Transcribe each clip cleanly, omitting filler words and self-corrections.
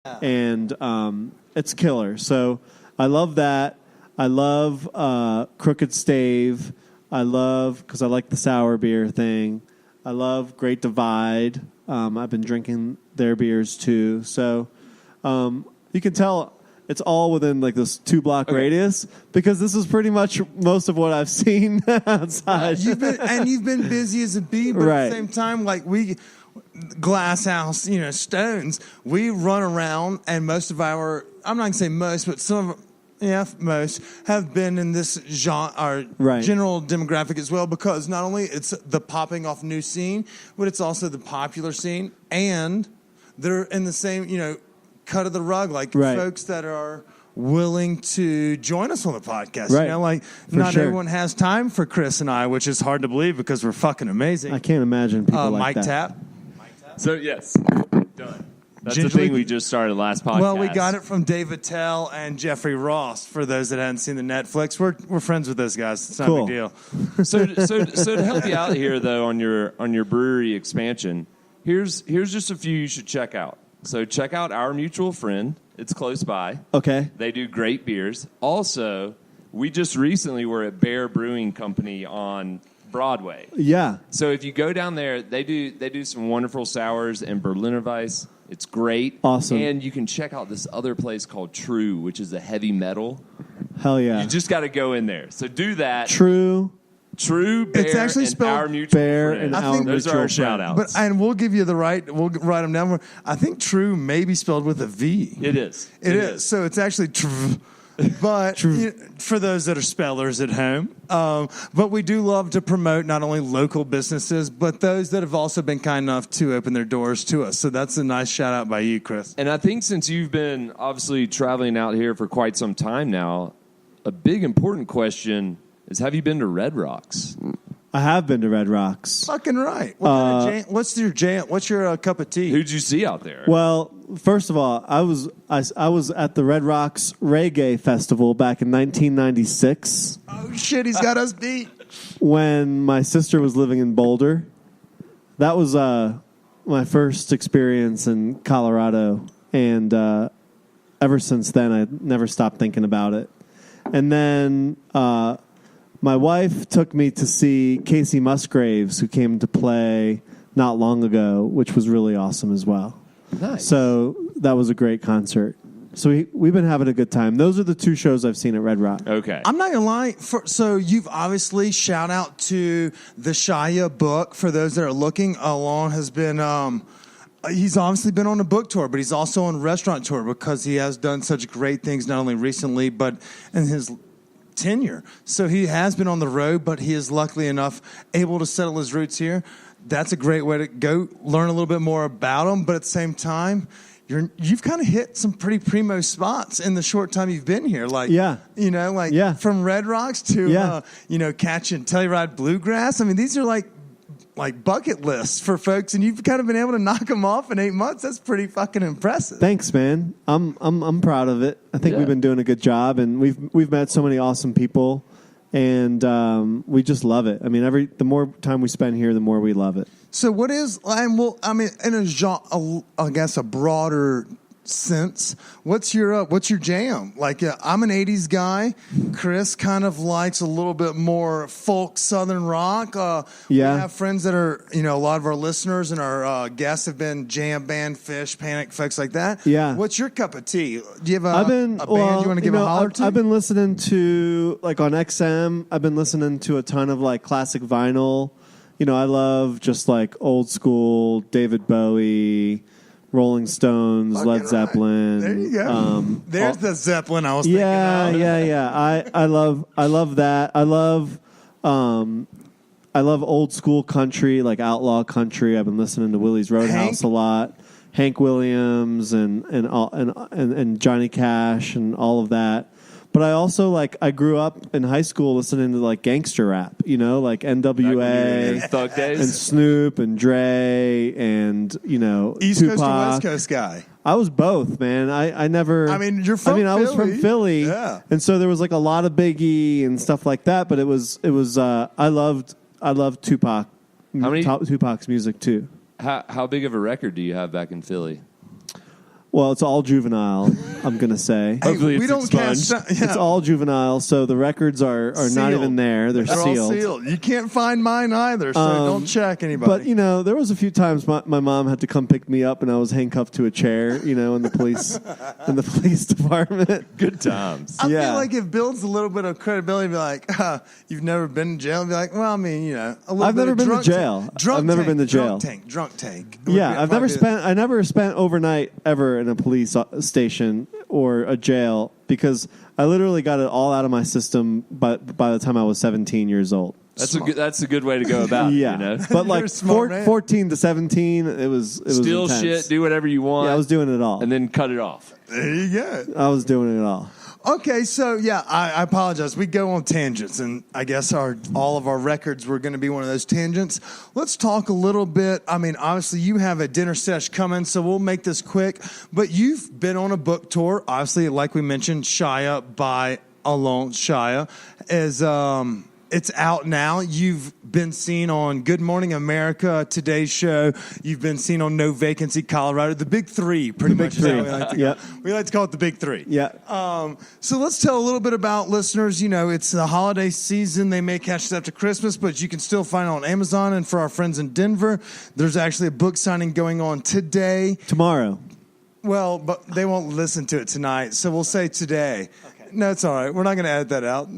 and it's killer. So I love that. I love Crooked Stave. I love, because I like the sour beer thing. I love Great Divide. I've been drinking their beers too. So you can tell it's all within like this 2-block radius, because this is pretty much most of what I've seen outside. You've been busy as a bee, but at the same time, like Glass House, Stones, we run around, and most of our, I'm not going to say most, but some of, most have been in this genre, our general demographic as well, because not only it's the popping off new scene, but it's also the popular scene, and they're in the same, cut of the rug, like folks that are willing to join us on the podcast. Not everyone has time for Chris and I, which is hard to believe because we're fucking amazing. I can't imagine people like that. Mike Tap. So, yes, done. That's the thing we just started last podcast. Well, we got it from David Tell and Jeffrey Ross. For those that hadn't seen the Netflix, we're friends with those guys. It's not a big deal. So to help you out here, though, on your brewery expansion, here's just a few you should check out. So check out Our Mutual Friend. It's close by. Okay. They do great beers. Also, we just recently were at Bear Brewing Company on Broadway. Yeah. So if you go down there, they do some wonderful sours and Berliner Weiss. It's great. Awesome. And you can check out this other place called True, which is a heavy metal. Hell yeah. You just got to go in there. So do that. True, Bear, it's actually and spelled Our Mutual Bear Friend. and Our Those are Mutual our shout-outs. And we'll give you we'll write them down. I think True may be spelled with a V. It is. It is. So it's actually True. But for those that are spellers at home, but we do love to promote not only local businesses, but those that have also been kind enough to open their doors to us. So that's a nice shout out by you, Chris. And I think since you've been obviously traveling out here for quite some time now, a big important question is, have you been to Red Rocks? I have been to Red Rocks. Fucking right. What's your jam? What's your cup of tea? Who'd you see out there? Well, first of all, I was at the Red Rocks Reggae Festival back in 1996. Oh shit, he's got us beat. When my sister was living in Boulder. That was my first experience in Colorado, and ever since then I never stopped thinking about it. And then my wife took me to see Casey Musgraves, who came to play not long ago, which was really awesome as well. Nice. So that was a great concert. So we've been having a good time. Those are the two shows I've seen at Red Rock. Okay. I'm not going to lie. So you've obviously, shout out to the Shaya book. For those that are looking, Alon has been... he's obviously been on a book tour, but he's also on a restaurant tour because he has done such great things, not only recently, but in his tenure. So he has been on the road, but he is luckily enough able to settle his roots here. That's a great way to go learn a little bit more about him. But at the same time, you've kind of hit some pretty primo spots in the short time you've been here. From Red Rocks to, catching Telluride Bluegrass. I mean, these are like bucket lists for folks, and you've kind of been able to knock them off in 8 months. That's pretty fucking impressive. Thanks, man. I'm proud of it. I think we've been doing a good job, and we've met so many awesome people, and we just love it. I mean, the more time we spend here, the more we love it. So what is, in a genre, I guess a broader sense, what's your jam? Like, I'm an 80s guy. Chris kind of likes a little bit more folk southern rock. We have friends that are, a lot of our listeners and our guests have been jam band, Fish, Panic, folks like that. Yeah. What's your cup of tea? Do you have a band you want to give a holler to? I've been listening to, like on XM, I've been listening to a ton of like classic vinyl. I love just like old school David Bowie, Rolling Stones, Led Zeppelin. There you go. There's the Zeppelin I was thinking of. Yeah. I love that. I love old school country, like outlaw country. I've been listening to Willie's Roadhouse a lot. Hank Williams and Johnny Cash and all of that. But I also I grew up in high school listening to like gangster rap, like NWA Thug Days. and Snoop and Dre and East Tupac. Coast or West Coast guy. I was both, man. I never. I mean, you're from Philly. I was from Philly, and so there was like a lot of Biggie and stuff like that. But it was. I loved Tupac. Tupac's music too. How big of a record do you have back in Philly? Well, it's all juvenile, I'm going to say. Hopefully we it's don't catch. expunged. It's all juvenile, so the records are not Sealed. even there. They're all sealed. sealed. You can't find mine either, so don't check anybody. But, there was a few times my mom had to come pick me up and I was handcuffed to a chair, in the police department. Good times. I Yeah. feel like it builds a little bit of credibility. Be like, you've never been in jail. Be like, well, I mean, a little I've bit never of been to drunk jail. tank. Drunk I've never tank, been to jail. Drunk tank. Yeah, I never spent overnight ever in a police station or a jail because I literally got it all out of my system by the time I was 17 years old. That's a good way to go about Yeah, it. but like You're a smart man. 14 to 17, it was Steal intense. shit, do whatever you want. Yeah, I was doing it all. and then cut it off. There you go. I was doing it all. Okay, so yeah, I apologize. We go on tangents, and I guess all of our records were going to be one of those tangents. Let's talk a little bit. I mean, obviously, you have a dinner sesh coming, so we'll make this quick. But you've been on a book tour. Obviously, like we mentioned, Shaya by Alon Shaya is it's out now. You've been seen on Good Morning America, Today's Show. You've been seen on No Vacancy Colorado. The big three, pretty much. Big three. Is how we like to Yeah. we like to call it the big three. Yeah. So let's tell a little bit about listeners. It's the holiday season. They may catch it after Christmas, but you can still find it on Amazon. And for our friends in Denver, there's actually a book signing going on today. Tomorrow. Well, but they won't listen to it tonight, so we'll say today. Okay. No, it's all right. We're not going to edit that out.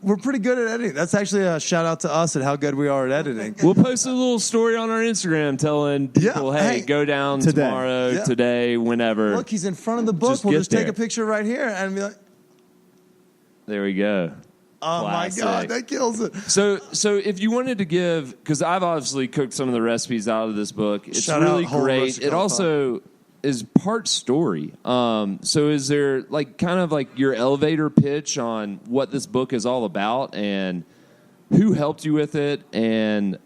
We're pretty good at editing. That's actually a shout out to us at how good we are at editing. We'll post a little story on our Instagram telling people, hey, go down Today. tomorrow, today, whenever. Look, he's in front of the book. We'll get just take there. a picture right here and be like, There we go. oh Classic. my God, that kills it. So if you wanted to give, because I've obviously cooked some of the recipes out of this book, it's Shout out really Whole great. Roasted It also is part story. So is there kind of your elevator pitch on what this book is all about and who helped you with it and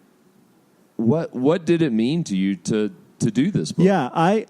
what did it mean to you to do this book? Yeah, I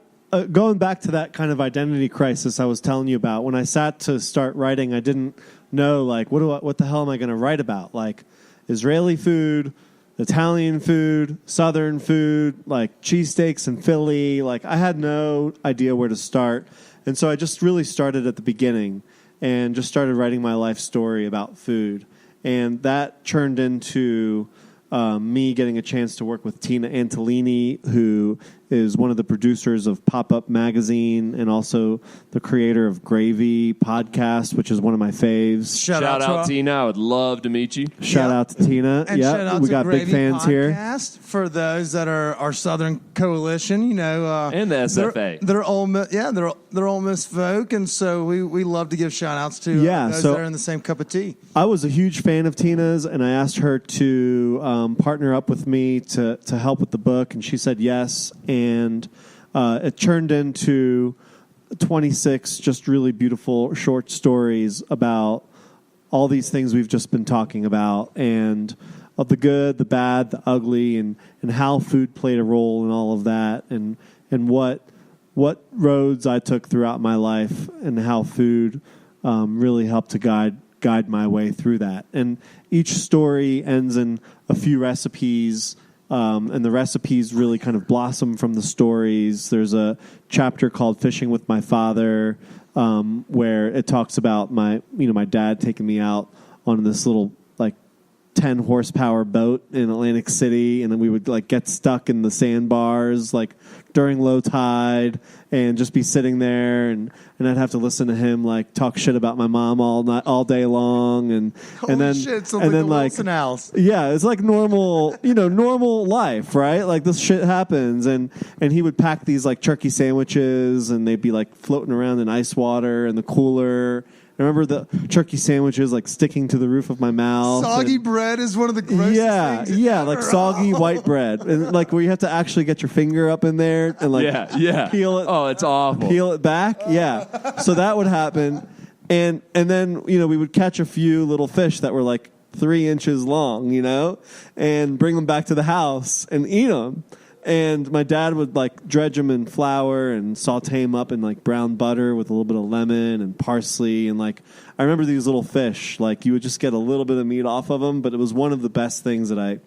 going back to that kind of identity crisis I was telling you about. When I sat to start writing, I didn't know what the hell am I going to write about? Like Israeli food, Italian food, Southern food, like cheesesteaks in Philly. Like I had no idea where to start, and so I just really started at the beginning and just started writing my life story about food, and that turned into me getting a chance to work with Tina Antolini, who is one of the producers of Pop-Up Magazine and also the creator of Gravy Podcast, which is one of my faves. Shout out Tina. I would love to meet you. Shout out to Tina. And shout out we to got Gravy big fans here. Podcast for those that are our Southern Coalition, and the SFA. They're Ole Miss, they're Ole Miss folk, and so we love to give shout outs to those that are in the same cup of tea. I was a huge fan of Tina's, and I asked her to partner up with me to help with the book, and she said yes. And it turned into 26 just really beautiful short stories about all these things we've just been talking about, and of the good, the bad, the ugly, and how food played a role in all of that, and what roads I took throughout my life, and how food really helped to guide my way through that. And each story ends in a few recipes, and the recipes really kind of blossom from the stories. There's a chapter called Fishing with My Father, where it talks about my dad taking me out on this little 10 horsepower boat in Atlantic City, and then we would get stuck in the sandbars during low tide and just be sitting there, and I'd have to listen to him talk shit about my mom all day long, and then shit, it's and like then the Wilson house. Yeah, it's like normal normal life, right? This shit happens, and he would pack these turkey sandwiches, and they'd be floating around in ice water in the cooler. I remember the turkey sandwiches sticking to the roof of my mouth. Soggy bread is one of the grossest things. Yeah, ever. soggy white bread, and where you have to actually get your finger up in there and peel it. Oh, it's awful. Peel it back. Yeah, so that would happen, and then we would catch a few little fish that were 3 inches long, and bring them back to the house and eat them. And my dad would dredge them in flour and saute them up in brown butter with a little bit of lemon and parsley. And I remember these little fish, you would just get a little bit of meat off of them, but it was one of the best things that I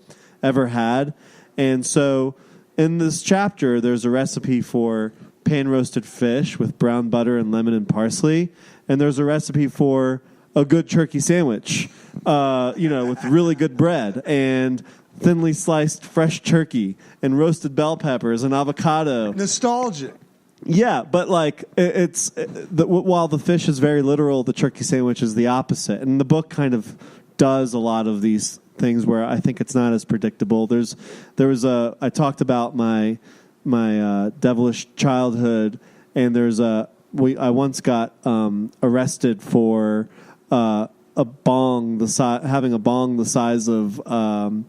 ever had. And so in this chapter, there's a recipe for pan-roasted fish with brown butter and lemon and parsley. And there's a recipe for a good turkey sandwich, with really good bread and thinly sliced fresh turkey and roasted bell peppers and avocado. Nostalgic. Yeah, but while the fish is very literal, the turkey sandwich is the opposite. And the book kind of does a lot of these things where I think it's not as predictable. I talked about my devilish childhood, and I once got arrested for having a bong the size of one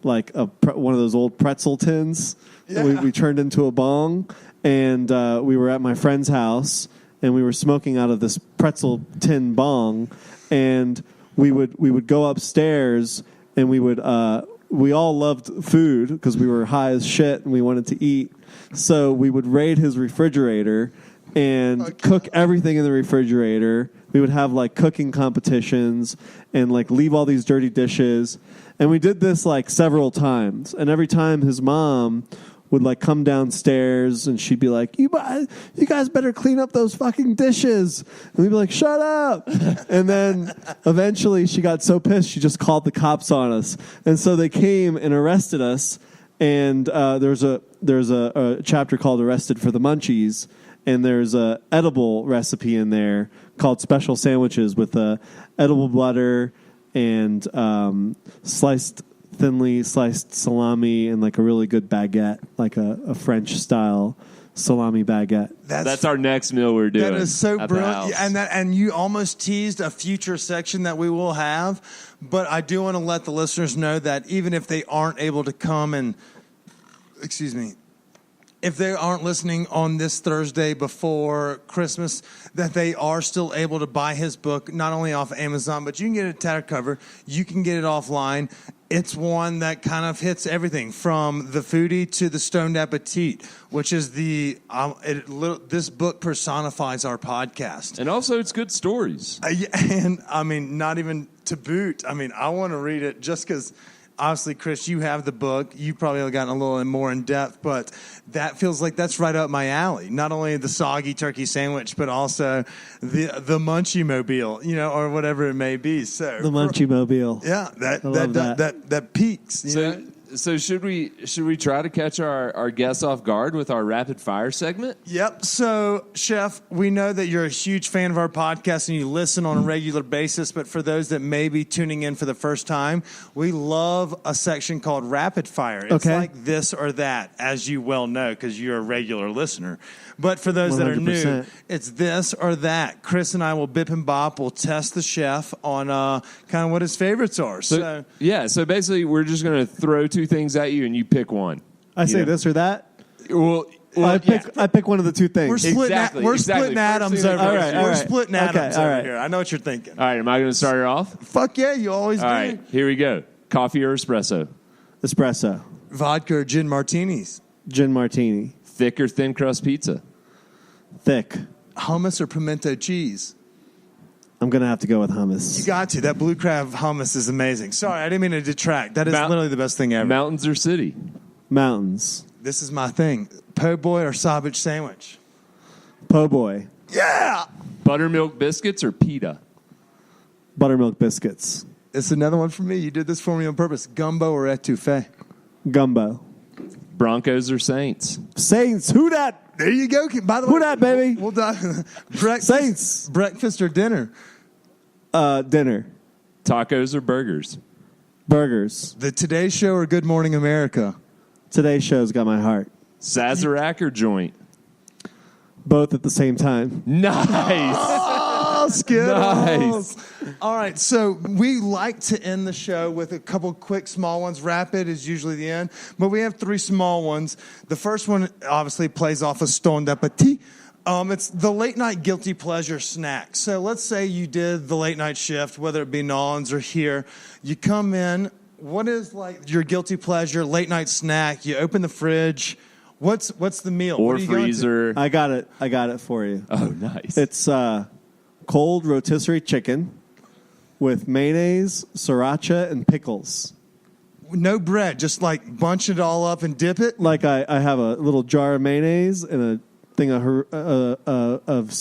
of those old pretzel tins. Yeah. We turned into a bong, and we were at my friend's house, and we were smoking out of this pretzel tin bong, and we would go upstairs, and we all loved food because we were high as shit and we wanted to eat. So we would raid his refrigerator and cook everything in the refrigerator. We would have cooking competitions and leave all these dirty dishes. And we did this several times. And every time his mom would come downstairs and she'd be like, you guys better clean up those fucking dishes. And we'd be like, shut up. And then eventually she got so pissed she just called the cops on us. And so they came and arrested us. And there's a chapter called Arrested for the Munchies. And there's a edible recipe in there called Special Sandwiches with edible butter and thinly sliced salami and a really good baguette, a French style salami baguette. That's our next meal we're doing. That is so brilliant. And you almost teased a future section that we will have, but I do want to let the listeners know that even if they aren't able to come and if they aren't listening on this Thursday before Christmas, that they are still able to buy his book, not only off Amazon, but you can get it at Tattered Cover. You can get it offline. It's one that kind of hits everything from the foodie to the stoned appetit, which is this book personifies our podcast. And also it's good stories. And not even to boot. I want to read it just because... Obviously, Chris, you have the book. You've probably gotten a little more in depth, but that feels like that's right up my alley. Not only the soggy turkey sandwich, but also the Munchie Mobile, or whatever it may be. So the Munchie Mobile, yeah, that peaks. So should we try to catch our guests off guard with our rapid fire segment? Yep. So, Chef, we know that you're a huge fan of our podcast and you listen on a regular basis. But for those that may be tuning in for the first time, we love a section called Rapid Fire. It's like this or that, as you well know, because you're a regular listener. But for those 100%. That are new, it's this or that. Chris and I will bip and bop. We'll test the chef on kind of what his favorites are. So basically, we're just going to throw two things at you, and you pick one. I say this or that? Well, I pick one of the two things. We're splitting atoms over here. All right. We're splitting atoms over here. I know what you're thinking. All right, am I going to start it off? Fuck yeah, you always do. All right, here we go. Coffee or espresso? Espresso. Vodka or gin martinis? Gin martini. Thick or thin crust pizza? Thick. Hummus or pimento cheese? I'm going to have to go with hummus. You got to. That blue crab hummus is amazing. Sorry, I didn't mean to detract. That is literally the best thing ever. Mountains or city? Mountains. This is my thing. Po' boy or sausage sandwich? Po' boy. Yeah! Buttermilk biscuits or pita? Buttermilk biscuits. It's another one for me. You did this for me on purpose. Gumbo or etouffee? Gumbo. Broncos or Saints? Saints. Who dat? There you go. By the way, who dat, baby? We'll Saints. Breakfast or dinner? Dinner. Tacos or burgers? Burgers. The Today Show or Good Morning America? Today's Show's got my heart. Sazerac or joint? Both at the same time. Nice. Oh, Skittles. Nice. All right, so we like to end the show with a couple quick small ones. Rapid is usually the end, but we have three small ones. The first one obviously plays off of Stoned Appetit. It's the late night guilty pleasure snack. So let's say you did the late night shift, whether it be Nolan's or here. You come in. What is your guilty pleasure late night snack? You open the fridge. What's the meal? Or what are you freezer. I got it for you. Oh, nice. It's cold rotisserie chicken with mayonnaise, sriracha, and pickles. No bread, just bunch it all up and dip it? I have a little jar of mayonnaise and a something of